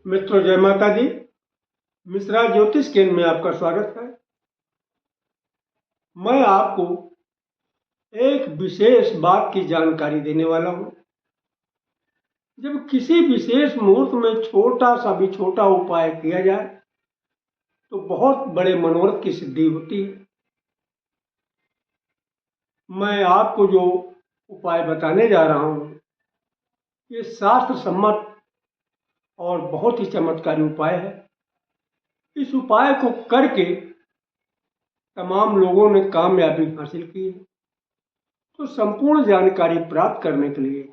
मित्रों, जय माता दी। मिश्रा ज्योतिष केंद्र में आपका स्वागत है। मैं आपको एक विशेष बात की जानकारी देने वाला हूं। जब किसी विशेष मुहूर्त में छोटा सा भी छोटा उपाय किया जाए तो बहुत बड़े मनोरथ की सिद्धि होती है। मैं आपको जो उपाय बताने जा रहा हूं ये शास्त्र सम्मत और बहुत ही चमत्कारी उपाय है। इस उपाय को करके तमाम लोगों ने कामयाबी हासिल की है। तो संपूर्ण जानकारी प्राप्त करने के लिए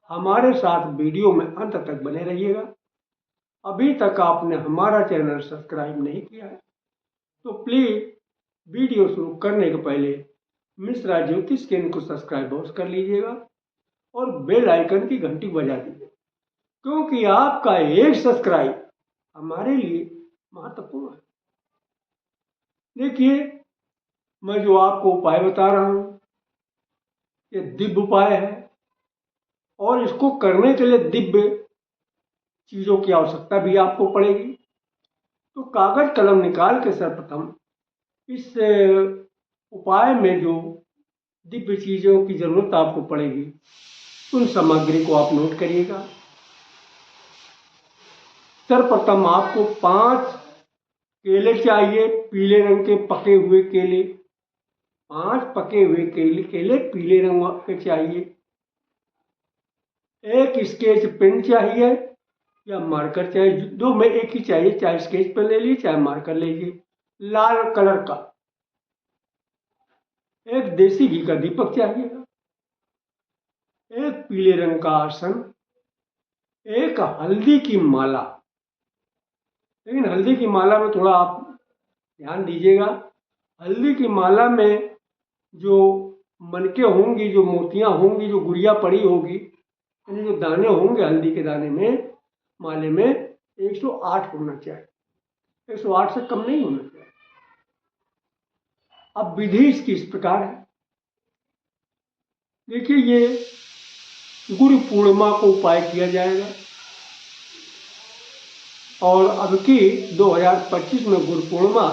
हमारे साथ वीडियो में अंत तक बने रहिएगा। अभी तक आपने हमारा चैनल सब्सक्राइब नहीं किया है तो प्लीज वीडियो शुरू करने के पहले मिश्रा ज्योतिष केंद्र को सब्सक्राइब अवश्य कर लीजिएगा और बेल आइकन की घंटी बजा दीजिए, क्योंकि आपका एक सब्सक्राइब हमारे लिए महत्वपूर्ण है। देखिए, मैं जो आपको उपाय बता रहा हूं ये दिव्य उपाय है और इसको करने के लिए दिव्य चीज़ों की आवश्यकता भी आपको पड़ेगी। तो कागज कलम निकाल के सर्वप्रथम इस उपाय में जो दिव्य चीज़ों की जरूरत आपको पड़ेगी उन सामग्री को आप नोट करिएगा। सर्वप्रथम आपको 5 केले चाहिए, पीले रंग के पके हुए केले। 5 पके हुए केले पीले रंग के चाहिए। एक स्केच पेन चाहिए या मार्कर चाहिए, दो में एक ही चाहिए, चाहे स्केच पेन ले लीजिए चाहे मार्कर ले लीजिए, लाल कलर का। एक देसी घी का दीपक चाहिए, एक पीले रंग का आसन, एक हल्दी की माला। लेकिन हल्दी की माला में थोड़ा आप ध्यान दीजिएगा। हल्दी की माला में जो मनके होंगी, जो मोतियां होंगी, जो गुड़िया पड़ी होगी, यानी जो दाने होंगे हल्दी के दाने में माले में 108 होना चाहिए। 108 से कम नहीं होना चाहिए। अब विधि इसकी इस प्रकार है। देखिए, ये गुरु पूर्णिमा को उपाय किया जाएगा और अब की 2025 में गुरु पूर्णिमा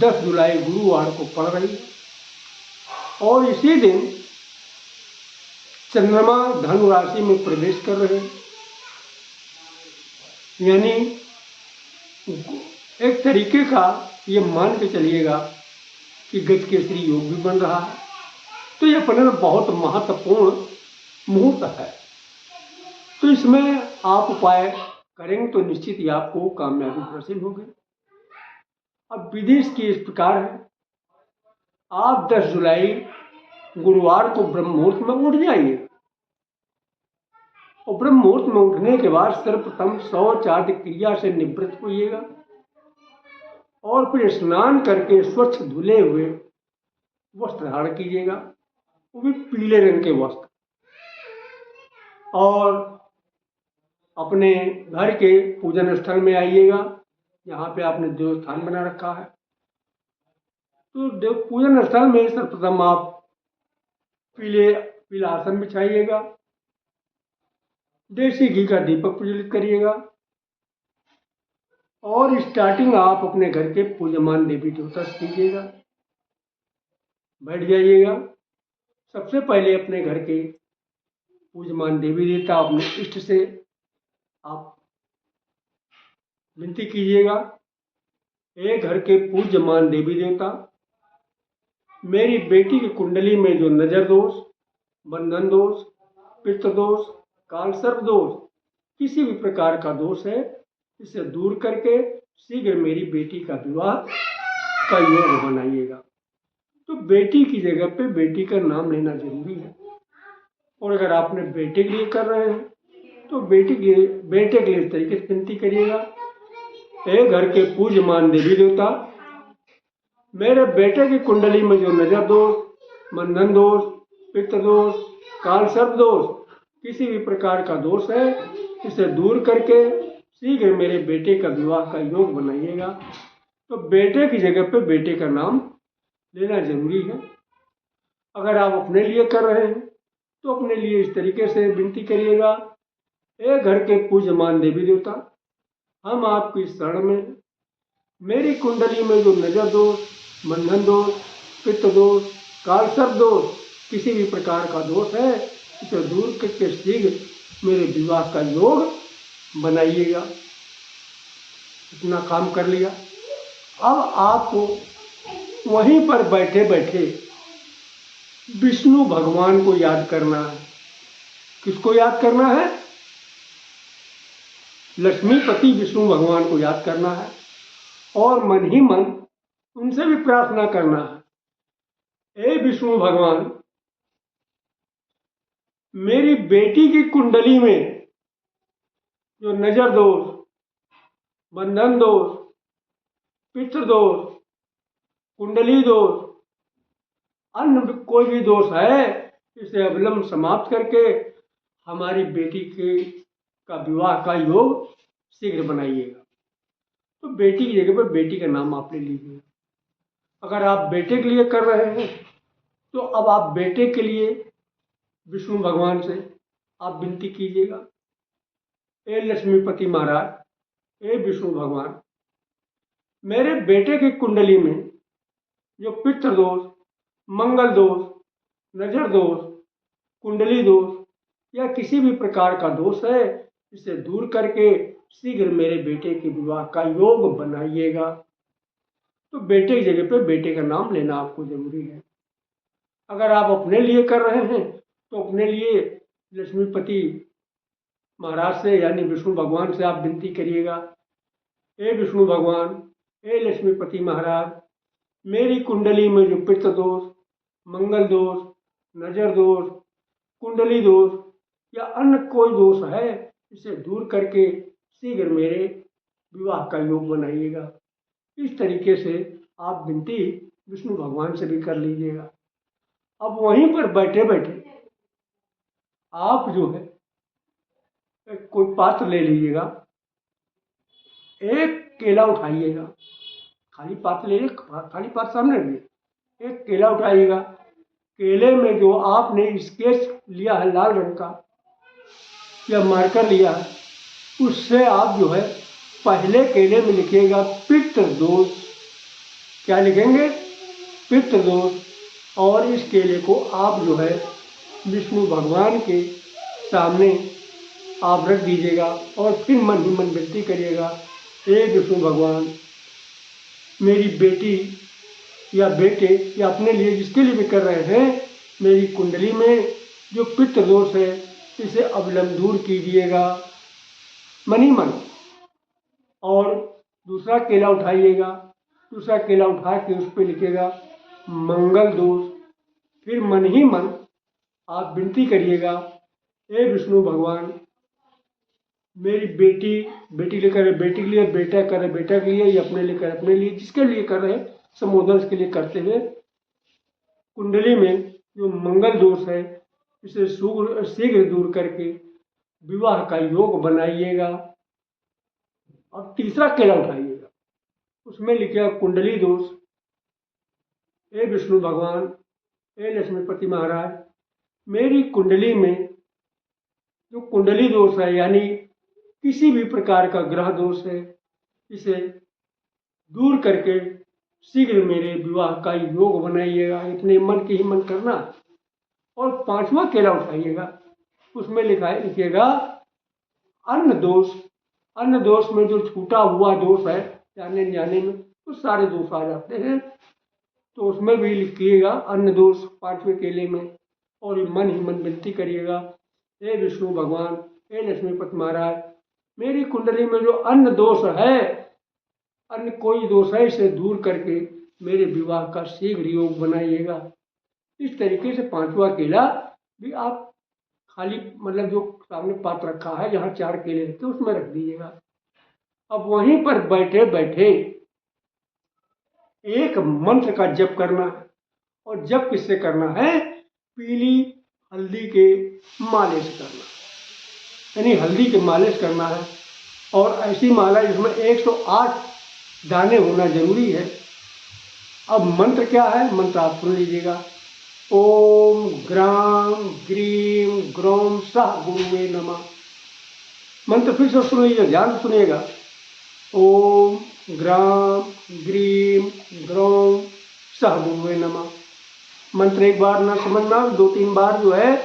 10 जुलाई गुरुवार को पड़ रही है और इसी दिन चंद्रमा धनु राशि में प्रवेश कर रहे हैं। यानी एक तरीके का ये मान के चलिएगा कि गज केसरी योग भी बन रहा है। तो ये अपने में बहुत महत्वपूर्ण मुहूर्त है। तो इसमें आप उपाय करेंगे तो निश्चित ही आपको कामयाबी हासिल होगी। अब विधि इसकी इस प्रकार है। आप 10 जुलाई गुरुवार को ब्रह्म मुहूर्त में उठ जाइए और ब्रह्म मुहूर्त में उठने के बाद सर्वप्रथम शौच आदि क्रिया से निवृत्त होइएगा और फिर स्नान करके स्वच्छ धुले हुए वस्त्र धारण कीजिएगा, वो भी पीले रंग के वस्त्र। और अपने घर के पूजन स्थल में आइएगा जहाँ पे आपने देव स्थान बना रखा है। तो देव पूजन स्थल में सर्वप्रथम आप पीला आसन बिछाइएगा, देसी घी का दीपक प्रज्वलित करिएगा और स्टार्टिंग आप अपने घर के पूजमान देवी देवता से कीजिएगा। बैठ जाइएगा। सबसे पहले अपने घर के पूजमान देवी देवता, अपने इष्ट से आप विनती कीजिएगा। एक घर के पूज्यमान देवी देवता, मेरी बेटी की कुंडली में जो नजर दोष, बंधन दोष, पितृ दोष, काल सर्प दोष, किसी भी प्रकार का दोष है, इसे दूर करके शीघ्र मेरी बेटी का विवाह का योग बनाइएगा। तो बेटी की जगह पे बेटी का नाम लेना जरूरी है। और अगर आपने बेटे के लिए कर रहे हैं तो बेटे के लिए इस तरीके से विनती करिएगा। एक घर के पूज्यमान देवी देवता, मेरे बेटे की कुंडली में जो नजर दोष, बंधन दोष, पितृ दोष, काल सर्प दोष, किसी भी प्रकार का दोष है, इसे दूर करके शीघ्र मेरे बेटे का विवाह का योग बनाइएगा। तो बेटे की जगह पे बेटे का नाम लेना जरूरी है। अगर आप अपने लिए कर रहे हैं तो अपने लिए इस तरीके से विनती करिएगा। एक घर के पूज्यमान देवी देवता, हम आपकी शरण में हैं। मेरी कुंडली में जो नजर दोष, बंधन दोष, पित्त दोष, कालसर्प दोष, किसी भी प्रकार का दोष है, इसे दूर करके शीघ्र मेरे विवाह का योग बनाइएगा। इतना काम कर लिया। अब आपको वहीं पर बैठे बैठे विष्णु भगवान को याद करना है। किसको याद करना है? लक्ष्मीपति विष्णु भगवान को याद करना है और मन ही मन उनसे भी प्रार्थना करना है, हे विष्णु भगवान, मेरी बेटी की कुंडली में जो नजर दोष, बंधन दोष, पितृ दोष, कुंडली दोष, अन्य कोई भी दोष है, इसे अविलंब समाप्त करके हमारी बेटी का विवाह का योग शीघ्र बनाइएगा। तो बेटी की जगह पर बेटी का नाम आप ले लीजिए। अगर आप बेटे के लिए कर रहे हैं तो अब आप बेटे के लिए विष्णु भगवान से आप विनती कीजिएगा, हे लक्ष्मीपति महाराज, हे विष्णु भगवान, मेरे बेटे की कुंडली में जो पितृ दोष, मंगल दोष, नजर दोष, कुंडली दोष या किसी भी प्रकार का दोष है, इसे दूर करके शीघ्र मेरे बेटे के विवाह का योग बनाइएगा। तो बेटे की जगह पे बेटे का नाम लेना आपको जरूरी है। अगर आप अपने लिए कर रहे हैं तो अपने लिए लक्ष्मीपति महाराज से यानी विष्णु भगवान से आप विनती करिएगा, हे विष्णु भगवान, हे लक्ष्मीपति महाराज, मेरी कुंडली में जो पितृ दोष, मंगल दोष, नजर दोष, कुंडली दोष या अन्य कोई दोष है, इसे दूर करके शीघ्र मेरे विवाह का योग बनाइएगा। इस तरीके से आप विनती विष्णु भगवान से भी कर लीजिएगा। अब वहीं पर बैठे बैठे आप जो है कोई पात्र ले लीजिएगा, एक केला उठाइएगा, खाली पात्र ले लीजिए, खाली पात्र सामने रखिए, एक केला उठाइएगा। केले में जो आपने स्केच लिया है लाल रंग का या मार्कर लिया है, उससे आप जो है पहले केले में लिखिएगा पितृ दोष। क्या लिखेंगे? पितृ दोष। और इस केले को आप जो है विष्णु भगवान के सामने आप रख दीजिएगा और फिर मन ही मन विनती करिएगा, हे विष्णु भगवान, मेरी बेटी या बेटे या अपने लिए जिसके लिए भी कर रहे हैं, मेरी कुंडली में जो पितृ दोष है इसे अविलंब दूर कीजिएगा मन ही मन। और दूसरा केला उठाइएगा, दूसरा केला उठा के उस पर लिखिएगा मंगल दोष। फिर मन ही मन आप विनती करिएगा, हे विष्णु भगवान, मेरी बेटी लिए कर रहे बेटी के लिए, बेटा कर रहे बेटा के लिए, या अपने लिए कर अपने लिए, जिसके लिए कर रहे संबोधन के लिए करते हुए कुंडली में जो मंगल दोष है इसे शीघ्र दूर करके विवाह का योग बनाइएगा। अब तीसरा केला उठाइएगा, उसमें लिखिएगा कुंडली दोष। हे विष्णु भगवान, हे लक्ष्मीपति महाराज, मेरी कुंडली में जो कुंडली दोष है यानी किसी भी प्रकार का ग्रह दोष है, इसे दूर करके शीघ्र मेरे विवाह का योग बनाइएगा। इतने मन के ही मन करना। और पांचवा केला उठाइएगा, उसमें लिखिएगा अन्न दोष। अन्न दोष में जो छूटा हुआ दोष है, जाने जाने में तो सारे दोष आ जाते हैं, तो उसमें भी लिखिएगा अन्न दोष पांचवें केले में। और मन ही मन विनती करिएगा, हे विष्णु भगवान, हे लक्ष्मीपति महाराज, मेरी कुंडली में जो अन्न दोष है, अन्य कोई दोष है, इसे दूर करके मेरे विवाह का शीघ्र योग बनाइएगा। इस तरीके से पांचवा केला भी आप खाली मतलब जो सामने पात्र रखा है जहाँ चार केले रहते हैं उसमें रख दीजिएगा। अब वहीं पर बैठे बैठे एक मंत्र का जप करना है। और जप किससे करना है? पीली हल्दी के माले से करना, यानी हल्दी के मालिश करना है। और ऐसी माला जिसमें 108 दाने होना जरूरी है। अब मंत्र क्या है? मंत्र आप सुन लीजिएगा, ओम ग्राम ग्रीम ग्रोम सह गुरुवे नमः। मंत्र फिर से सुन लीजिए, ध्यान से सुनिएगा। ओम ग्राम ग्रीम ग्रौम सह गुरुवे नमः। मंत्र एक बार ना समझना, 2-3 बार जो है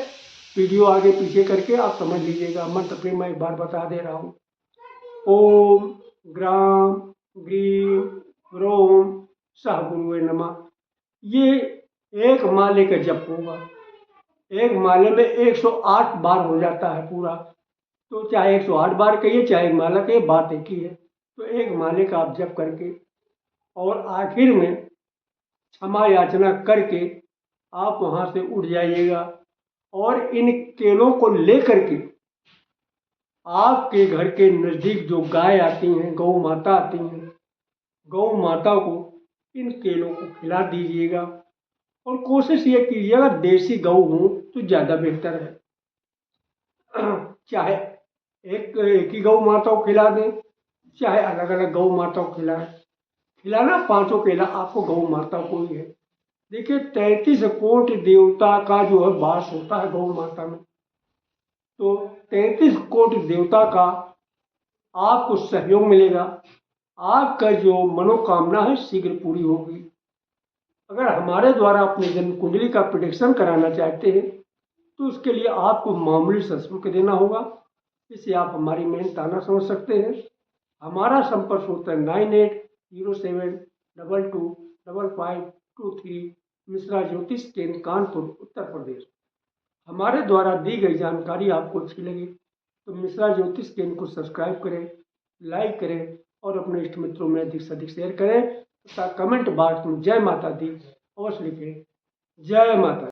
वीडियो आगे पीछे करके आप समझ लीजिएगा। मंत्र फिर मैं एक बार बता दे रहा हूँ। ओम ग्राम ग्रीम ग्रोम सह गुरुवे नमः। ये एक माले का जप होगा। एक माले में 108 बार हो जाता है पूरा। तो चाहे 108 बार कहिए चाहे एक माला कहिए, बात एक ही है। तो एक माले का आप जप करके और आखिर में क्षमा याचना करके आप वहाँ से उठ जाइएगा। और इन केलों को लेकर के आपके घर के नज़दीक जो गाय आती हैं, गौ माता आती हैं, गौ माता को इन केलों को खिला दीजिएगा। और कोशिश ये कीजिएगा देसी गौ हो तो ज़्यादा बेहतर है। चाहे एक ही गौ माता को खिला दें, चाहे अलग अलग गौ माता को खिलाएं। खिलाना पांचों केला आपको गौ माता को ही है। देखिए 33 कोटि देवता का जो है वास होता है गौ माता में। तो 33 कोटि देवता का आपको सहयोग मिलेगा। आपका जो मनोकामना है शीघ्र पूरी होगी। अगर हमारे द्वारा अपनी जन्म कुंडली का प्रेडिक्शन कराना चाहते हैं तो उसके लिए आपको मामूली सा शुल्क देना होगा। इससे आप हमारी मेहनताना समझ सकते हैं। हमारा संपर्क होता है 9807225523 मिश्रा ज्योतिष केंद्र कानपुर उत्तर प्रदेश। हमारे द्वारा दी गई जानकारी आपको अच्छी लगी तो मिश्रा ज्योतिष केंद्र को सब्सक्राइब करें, लाइक करें और अपने इष्ट मित्रों में अधिक से अधिक शेयर करें तथा कमेंट बॉक्स में जय माता दी अवश्य लिखें। जय माता।